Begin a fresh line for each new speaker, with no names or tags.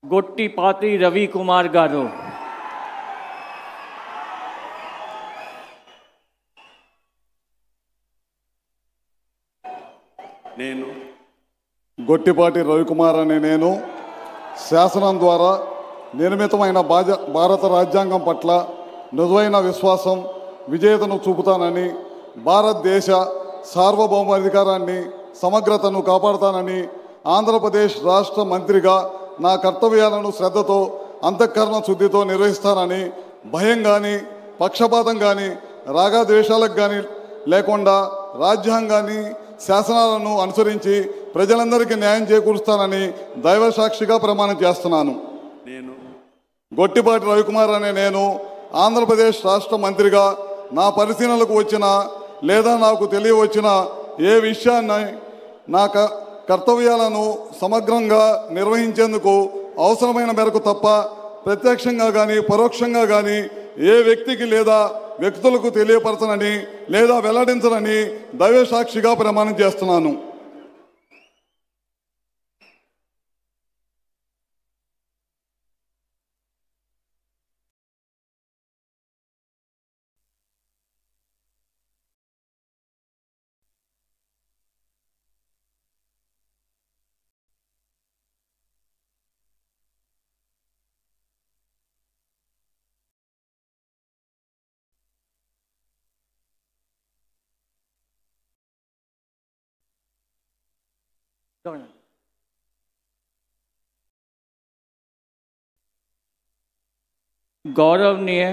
గొట్టిపాటి రవికుమార్ గారు
నేను గొట్టిపాటి రవికుమార్ అనే నేను శాసనం ద్వారా నిర్మితమైన భారత రాజ్యాంగం పట్ల నిజమైన విశ్వాసం విజేతను చూపుతానని, భారతదేశ సార్వభౌమాధికారాన్ని సమగ్రతను కాపాడుతానని, ఆంధ్రప్రదేశ్ రాష్ట్ర మంత్రిగా నా కర్తవ్యాలను శ్రద్ధతో అంతఃకరణ శుద్ధితో నిర్వహిస్తానని, భయం కానీ పక్షపాతం కానీ రాగద్వేషాలకు కానీ లేకుండా రాజ్యాంగాన్ని శాసనాలను అనుసరించి ప్రజలందరికీ న్యాయం చేకూరుస్తానని దైవ సాక్షిగా ప్రమాణం చేస్తున్నాను. నేను గొట్టిపాటి రవికుమార్ అనే నేను ఆంధ్రప్రదేశ్ రాష్ట్ర మంత్రిగా నా పరిశీలనలకు వచ్చిన లేదా నాకు తెలియవచ్చిన ఏ విషయాన్ని నా కర్తవ్యాలను సమగ్రంగా నిర్వహించేందుకు అవసరమైన మేరకు తప్ప ప్రత్యక్షంగా కానీ పరోక్షంగా కానీ ఏ వ్యక్తికి లేదా వ్యక్తులకు తెలియపరచనని లేదా వెల్లడించనని దైవ సాక్షిగా ప్రమాణం చేస్తున్నాను.
गौरवनीय